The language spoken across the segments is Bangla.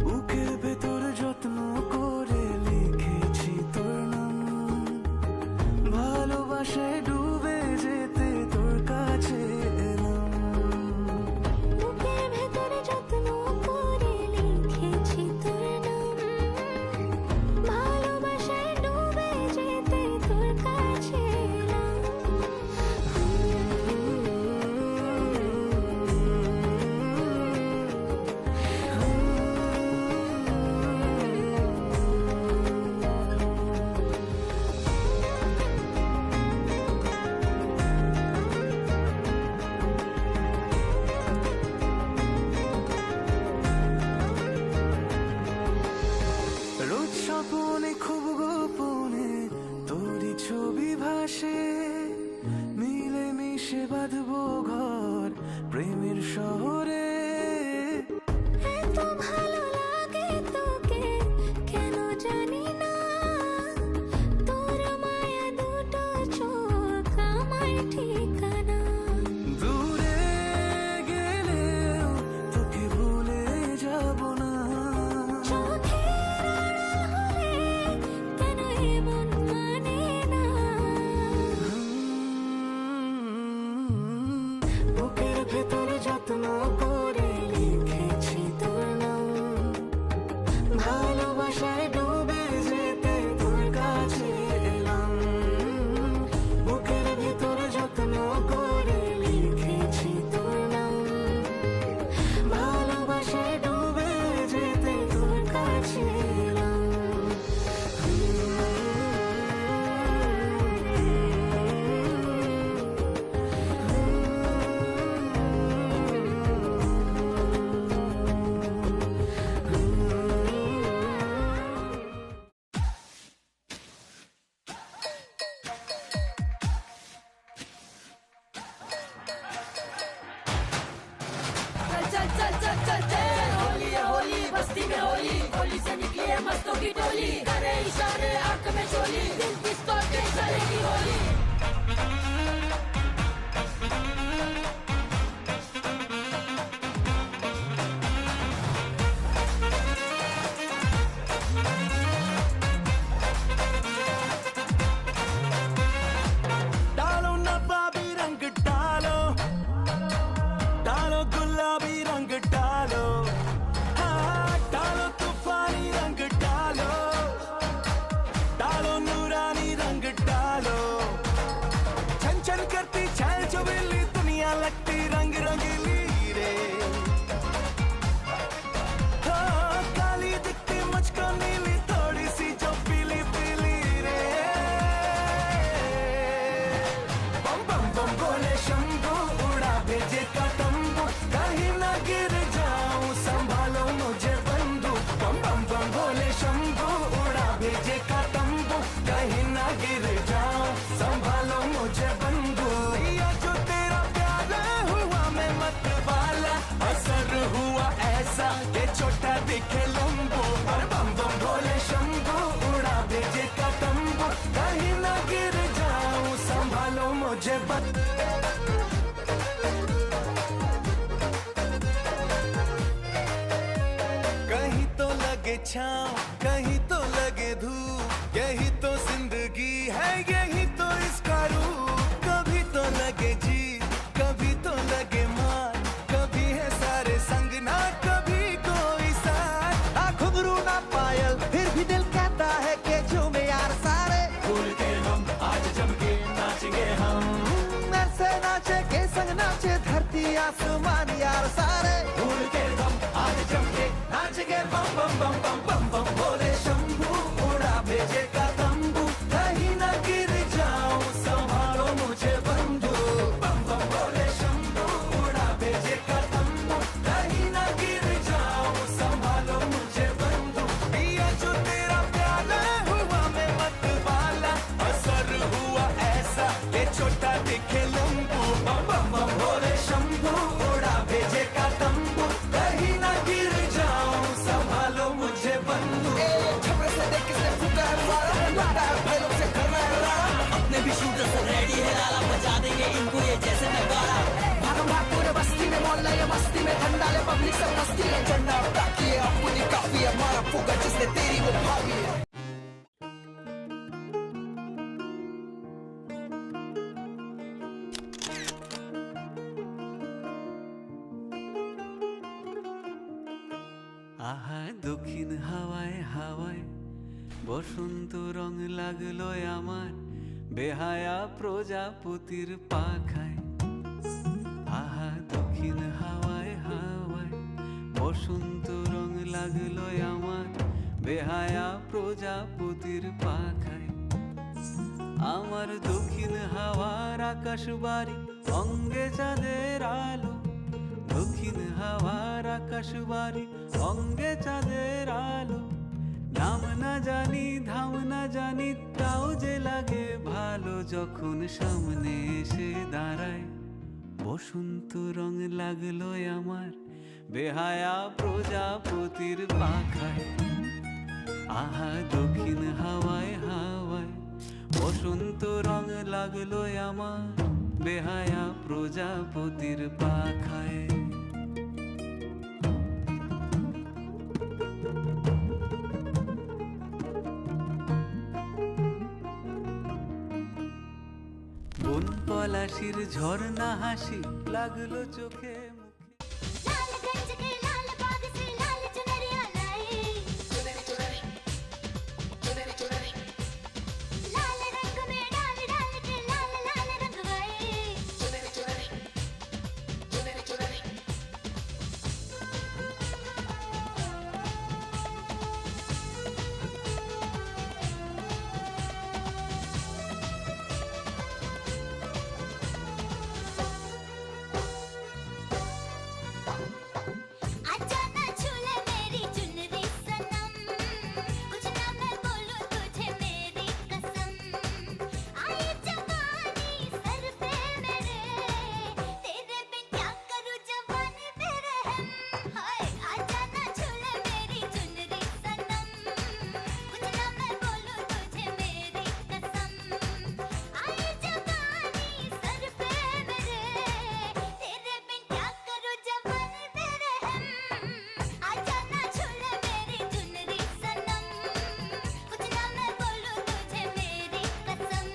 বুকের ভেতর যত্ন করে লিখেছি তোর নাম, ভালোবাসায় ডুবে যেতে তোর কাছে এলাম। বুকের ভেতরে যত্ন করে লিখেছি তোর নাম, ভালোবাসায় ডুবে যেতে তোর কাছে এলাম। রোজ স্বপনে খুব গোপনে তোরই ছবি ভাসে, মিলে মিশে বাঁধবো ঘর প্রেমের শহরে। এত ভালো লাগে তোকে কেন জানি না, তোর মায়া দুটো চোখ আমার ঠিকানা। দূরে গেলেও তোকে ভুলে যাব না। চোখের আড়াল হলে কেন এমন মানে না। বুকের ভেতরে যত্ন করে লিখেছি তোর নাম, ভালোবাসায় ডুবে যেতে তোর কাছে এলাম। বুকের ভেতরে যত্ন করে লিখেছি তোর নাম, ভালোবাসায় ডুবে যেতে তোর কাছে এলাম। चल चल चल चल चल होली है होली, बस्ती में होली, होली से निकली है मस्तों की टोली, करे इशारे आंख में चोली, दिल पिस्तौल के चलेगी होली। डालो नवाबी रंग डालो, डालो गुलाबी रंग डालो, हाँ डालो तूफानी रंग डालो, डालो नूरानी रंग डालो। छन छन करती छाल चुबेली दुनिया लगती रंग रंगीली रे। हाँ काली दिखती मुझको नीली थोड़ी सी जो पीली पीली रे। बम बम बम बोले शंभू उड़ा भेजे का तंबू, कहीं ना गिर जाऊं संभालो मुझे बंधु। बम बम बम बोले शंभू उड़ा भेजे का तंबू, कहीं ना गिर जाऊं संभालो मुझे बंधु। या जो तेरा प्यार हुआ मैं मत वाला, असर हुआ ऐसा कि छोटा दिखे लंबू। और बम बम बोले शंभू उड़ा भेजे का तंबू, कहीं ना गिर जाऊं संभालो मुझे कहीं तो लगे छाँव कहीं तो लगे धूप, यही तो जिंदगी है यही तो इसका रूप। कभी तो लगे जीत कभी तो लगे मार, कभी है सारे संग ना कभी कोई साथ। ना घुंघरू ना पायल फिर भी दिल कहता है कि झूमे यार सारे। भूल के हम आज जम के नाचेंगे हम, ऐसे नाचे के संग नाचे धरती आसमान यार सारे। भूल के हम आज जम के नाचेंगे बम बम बम बम बम बम बोले शंभू उड़ा भेजे का तंबू, कहीं ना गिर जाऊं संभालो मुझे बंधु। बम बम बोले शंभू उड़ा भेजे का तंबू, कहीं ना गिर जाऊं संभालो मुझे बंधु। या जो तेरा प्यार हुआ मैं मत वाला, असर हुआ ऐसा कि छोटा दिखे लंबू। बम बम बम बोले शंभू उड़ा भेजे का तंबू, कहीं ना गिर जाऊं संभालो मुझे बंधु। छपरे से देख किसने फूका है द्वारा, लगता है भाइयों से करना है रारा। अपने भी शूटर से रेडी है लाला, बजा देंगे इनको ये जैसे नगाड़ा। भागम भाग पूरे बस्ती में मोहल्ला ये मस्ती में ठंडा ले पब्लिक सब मस्ती है। झंडा उठा के अपनी काफी আহা দক্ষিণ হাওয়ায় হাওয়ায় বসন্ত রং লাগলো আমার বেহায়া প্রজাপতির পাখায়। আহা দক্ষিণ হাওয়ায় হাওয়ায় বসন্ত রং লাগলো আমার বেহায়া প্রজাপতির পাখায়। আমার দক্ষিণ হাওয়ার আকাশ বাড়ি অঙ্গে চাঁদের আলো, দক্ষিণ হাওয়ার আকাশ বাড়ি অঙ্গে চাঁদের আলো। নাম না জানি ধাম না জানি তাও যে লাগে ভালো যখন সামনে এসে দাঁড়ায়। বসন্ত রং লাগলো আমার বেহায়া প্রজাপতির পাখায়। আহা দক্ষিণ হাওয়ায় হাওয়ায় বসন্ত রং লাগলো আমার বেহায়া প্রজাপতির পাখায়। বন পলাশির ঝর্ণা হাসি লাগলো চোখে মুখে। लाल गंज के लाल बाग से लाल चुनरिया लाई, लाल रंग में डाल डाल के लाल लाल रंगवाई। आजा ना छूले मेरी चुनरी सनम, कुछ ना मैं बोलूं तुझे मेरी कसम। आई जवानी सर पे मेरे, तेरे बिन क्या करूं जवानी मेरे हम। हाय आजा ना छूले मेरी चुनरी सनम, कुछ ना मैं बोलूं तुझे मेरी कसम। आई जवानी सर पे मेरे, तेरे बिन क्या करूं जवानी मेरे हम। आजा ना छूले मेरी चुनरी सनम, कुछ ना मैं बोलूं तुझे मेरी कसम।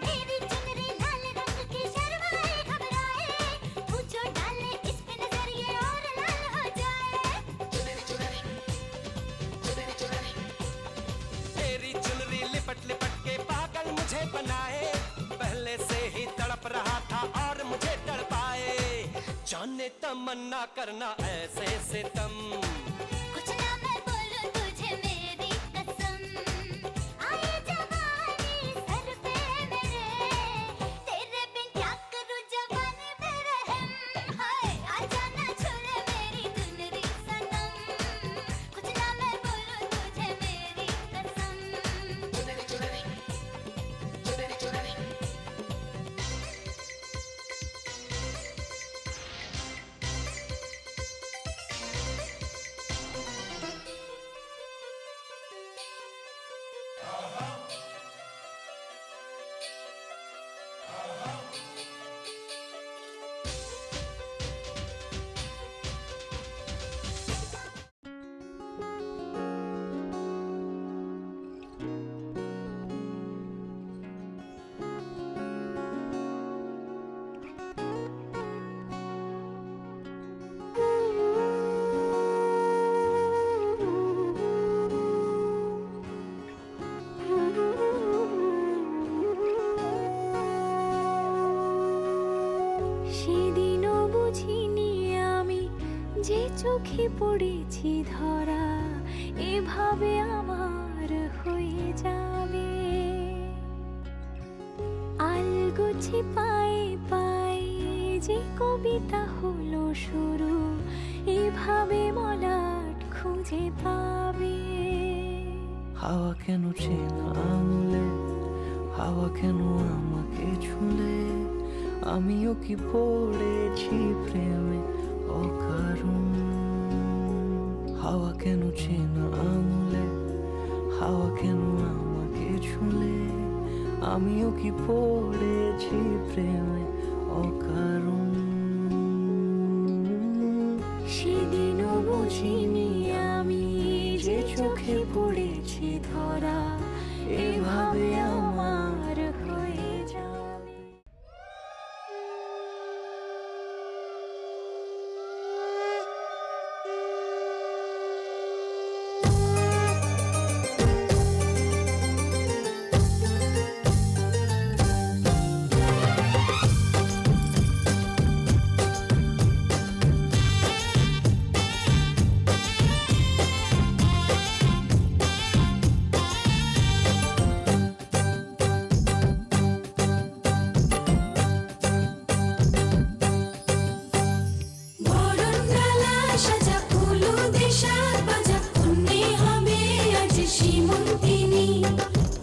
मेरी चुनरी लाल रंग की शर्माए घबराए, पूछो डाले इस पे नजर ये और लाल हो जाए। तेरी चुनरी लिपट लिपट के पागल मुझे बनाए, पहले से ही तड़प रहा था और मुझे तड़पाए। जाने तमन्ना करना ऐसे सितम, कुछ ना मैं बोलूं तुझे मेरी कसम। आए जवानी सर पे मेरे, तेरे बिन क्या करूं जवानी मेरे हम। हाय आजा ना छूले मेरी चुनरी सनम, कुछ ना मैं बोलूं तुझे मेरी कसम। সেদিনও বুঝিনি আমি যে চোখে পড়েছি ধরা এভাবে আমার হয়ে যাবে। আলগোছে পায়ে পায়ে যে কবিতা হলো শুরু, এভাবে মলাট খুঁজে পাবে। হাওয়া কেন চেনা আঙুলে, হাওয়া কেন আমাকে ছুলে, আমিও কি পড়েছি প্রেমে অকারণ। হাওয়া কেন চেনা আঙুলে, হাওয়া কেন আমাকে ছুলে, আমিও কি পড়েছি প্রেমে অকারণ। সেদিনও বুঝিনি আমি যে চোখে পড়েছি ধরা, এভাবে আমার হয়ে যাবে। বরণডালা সাজা ফুলো দেশার বাজা কন্যে হবে আজ সীমন্তিনী।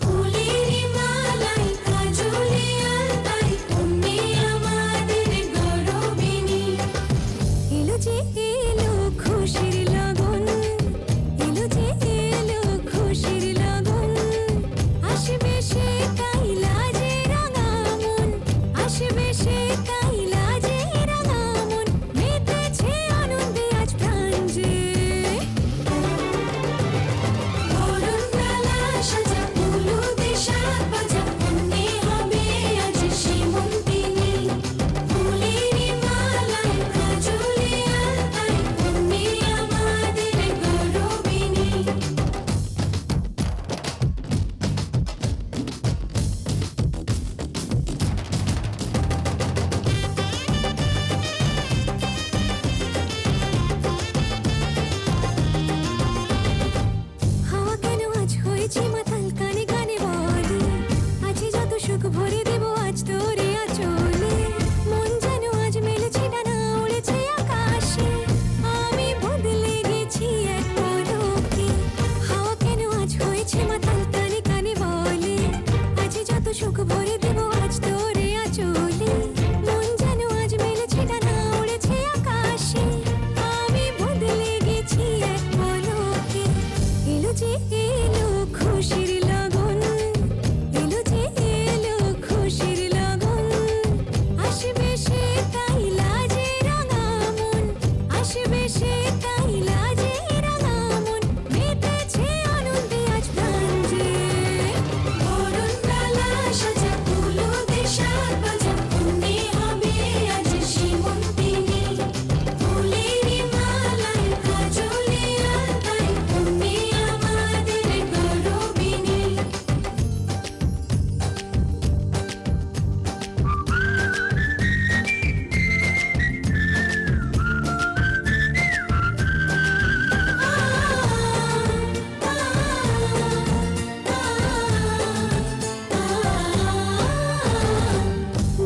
ফুলের মালাই কাজলে আলতাই কন্যে আমাদের গৌরবিনী। এলো যে এলো খুশির লগন, এলো যে এলো খুশির লগন। আসবে সে কাইলা যে রাঙা মন, আসবে সে কাইলা যে রাঙা মন। মেতেছে আনন্দে আজ প্রাণ যে। বরণডালা সাজা ফুলো দেশার বাজা কন্যে হবে আজ সীমন্তিনী। ফুলের মালাই কাজলে আলতাই কন্যে আমাদের গৌরবিনী। হাওয়া কেন আজ হয়েছে মাতাল কানে কানে বলে, আছে যত সুখ ভরে দেব আজ তোরে আঁচলে। মন যেন আজ মেলেছে ডানা উড়েছে আকাশে, আমি বদলে গেছি এক পলকে। হাওয়া কেন আজ হয়েছে মাতাল কানে কানে বলে, আছে যত সুখ ভরে দেব আজ তোরে আঁচলে। মন যেন আজ মেলেছে ডানা উড়েছে আকাশে, আমি বদলে গেছি এক পলকে। এলো যে এলো খুশির লগন, এলো যে এলো খুশির লগন। আসবে সে কাইলা যে রাঙা মন, আসবে সে কাইলা যে রাঙা মন। মেতেছে আনন্দে আজ প্রাণ যে। বরণডালা সাজা ফুলো দেশার বাজা কন্যে হবে আজ সীমন্তিনী। ফুলের মালাই কাজলে আলতাই কন্যে আমাদের গৌরবিনী।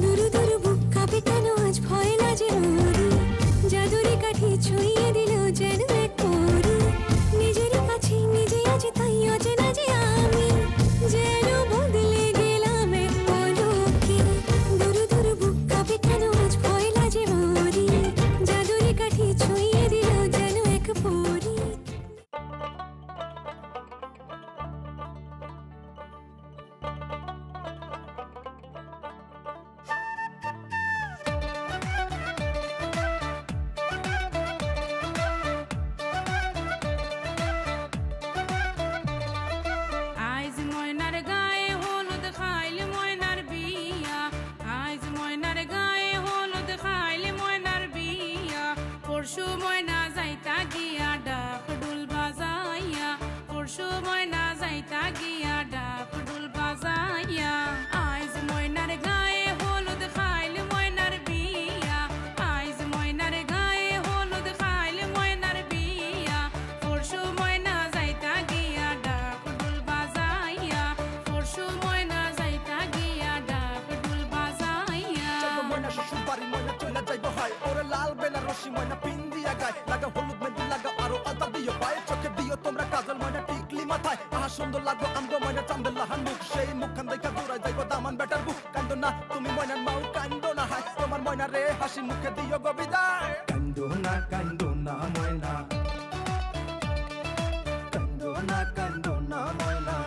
দুরু দুরু বুক কাঁপে কেন আজ ভয় লাজে মরি, জাদুরি কাঠি ছুঁয়ে দিল যেন এক পরি। নিজেরই কাছে নিজে আছি তাই অচেনা যে আমি, যেন বদলে গেলাম এক পলকে। দুরু দুরু বুক কাঁপে কেন আজ ভয় লাজে মরি, জাদুরি কাঠি ছুঁয়ে দিল যেন এক পরি। আইজ ময়নার গায়ে হলুদ খাইলে ময়নার বিয়া, আইজ ময়নার গায়ে হলুদ খাইলে ময়নার বিয়া। পরশু ময়না যাইতা গিয়া ডাক ডুল বাজাইয়া, পরশু ময়না যাইতা গিয়া ডাক ডুল বাজাইয়া। আইজ ময়নার গায়ে হলুদ খাইলে ময়নার বিয়া, আইজ ময়নার গায়ে হলুদ খাইলে ময়নার বিয়া। পরশু ময়না যাইতা গিয়া ডাক ডুল বাজাইয়া, পরশু ময়না যাইতা গিয়া ডাক ডুল বাজাইয়া। ময়না শ্বশুর বাড়ি ময়না চলে যাইব হয়, ওরে লাল বেনারসি ময়না পিন দিয়া গায়, লাগা হলুদ মেহেন্দি লাগা আরো আলতা দিও পায়ে, চোখে দিও তোমরা কাজল ময়না টিকলি মাথায়। আহা সুন্দর লাগবো আমগো ময়না চান্দের লাহান মুখ, সেই মুখখান দেখা দূরাই যাইব দামান বেটার বুক। কান্দো না তুমি ময়নার মাও কান্দো না হায়, চোখে দিও গো বিদায় কান্দো না ময়না কান্দো না ময়না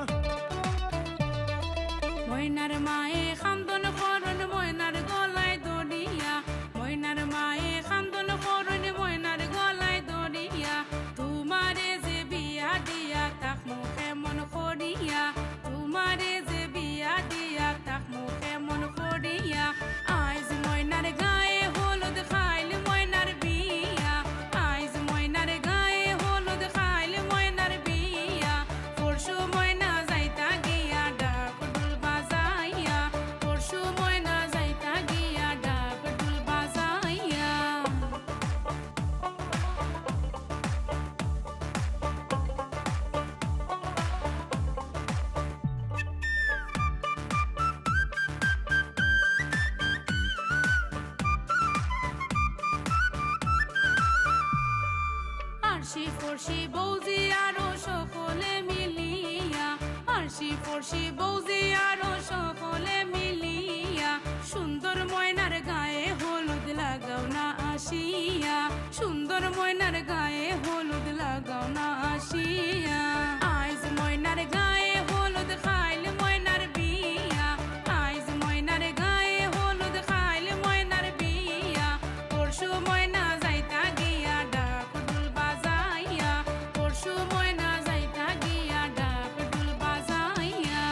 ময়নার মায়ে খান্দন করন ময়নার গলায় দড়িয়া ময়নার মায়ে খান্দন করন ময়নার গলায় দড়িয়া তোমারে যে বিয়া দিয়া তাক মুখে মন করিয়া তোমারে যে বিয়া দিয়া তাক মুখে মন করিয়া আইজ ময়নার গায়ে হলুদ খাইল ময়নার বিয়া আইজ ময়নার গায়ে হলুদ খাইল ময়নার বিয়া পরশু ময়না যাইতা গিয়া ডাক ডুল বাজাইয়া পরশু ময়না যাইতা গিয়া ডাক ডুল বাজাইয়া আরশি ফরশি বৌজি আরো সকলে মিলিয়া আরশি ফরশি বৌজি আরো সকলে মিলিয়া সুন্দর ময়নার গায়ে হলুদ লাগাও না আসিয়া সুন্দর ময়নার গায়ে হলুদ লাগাও না আসিয়া আইজ ময়নার গায়ে হলুদ খাইল ময়নার বিয়া আইজ ময়নার গায়ে হলুদ খাইল ময়নার বিয়া পরশু ময়না যাইতা গিয়া ডাক ডুল বাজাইয়া পরশু ময়না যাইতা গিয়া ডাক ডুল বাজাইয়া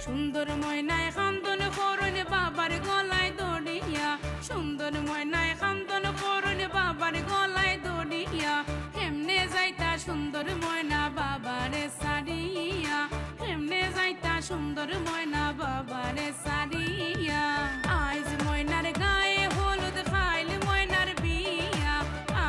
সুন্দর ময়নায় খান্দন করুন বাবার গলায় দড়িয়া সুন্দর ময়নায় খান্দন করুন বাবার গলায় দড়িয়া কেমনে যাইতা সুন্দর ময়না বাবারে সারিয়া কেমনে যাইতা সুন্দর ময়না বাবারে সারিয়া আইজ ময়নার গায়ে হলুদ খাইল ময়নার বিয়া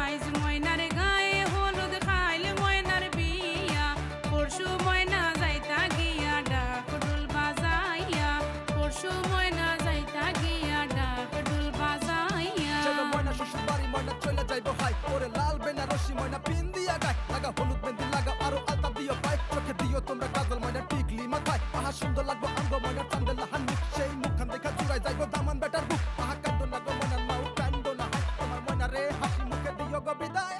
আইজ ময়নার গায়ে হলুদ খাইল ময়নার বিয়া পরশু ময়না যাইতা গিয়া ডাক ডুল বাজাইয়া পরশু ময়না যাইতা গিয়া ডাক ডুল বাজাইয়া চলো ময়না শ্বশুর বাড়ি ময়না চলে যাইবো হাই ওরে লাল বেনারসি ময়না পিন দিয়া গায় লাগা হলুদ মেহেন্দি লাগা আরো আলতা দিও পাই চোখে দিও তোমরা কাজল ময়না টিকলি মাথায় আহা সুন্দর লাগবো আঙ্গ ময়না চান্দে লাহান মুখ সেই মুখখান দেখা চুরাই যাইবো দামান বেটার বুক আহা কান্দো না গো ময়নার মাও কান্দো না হাই তোমার ময়না রে হাসি মুখে দিও গো বিদায়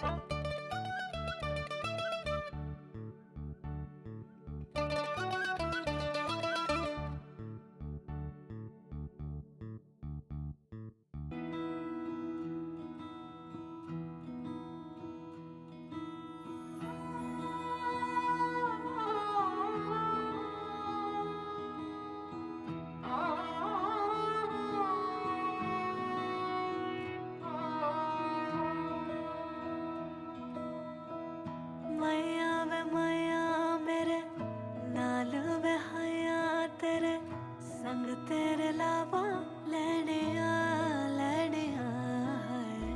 मैया वे मैया मेरे नाल वे हया तेरे संग तेरे लावा लेने आ है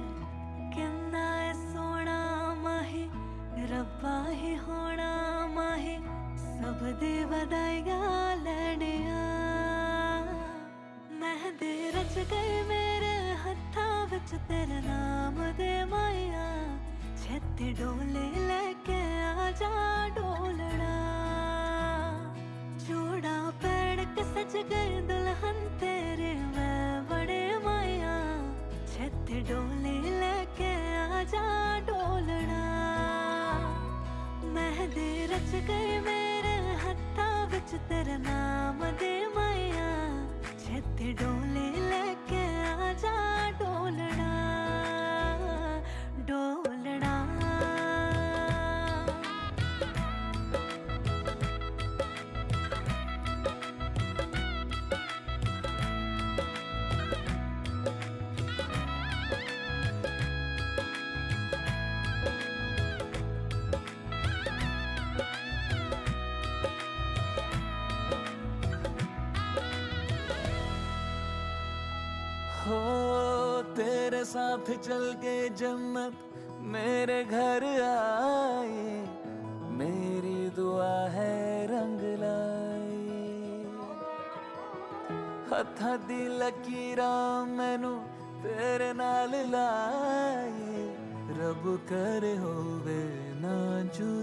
किन्ना है सोना माही रब्बा ही होना माही सब दी बधाइया लेने आ मेहंदी रच गई मेरे हत्था विच तेरे नाम दे माया छेती डोले लेके आजा डोलना चूड़ा पैर के सज गए दुल्हन तेरे मैं बड़े माया छेती डोले लेके आजा डोलना मेहंदी रच गई मेरे हत्था विच तेरे नाम दे माया छेती डोले लेके आजा डोलना डोलना हो तेरे साथ चल के जन्नत मेरे घर आए मेरी दुआ है रंग लाई ਹੱਥਾਂ ਦੀ ਲਕੀਰਾਂ ਮੈਨੂੰ ਤੇਰੇ ਨਾਲ ਲਾਏ ਰੱਬ ਕਰੇ ਹੋਵੇ ਨਾ ਜੂ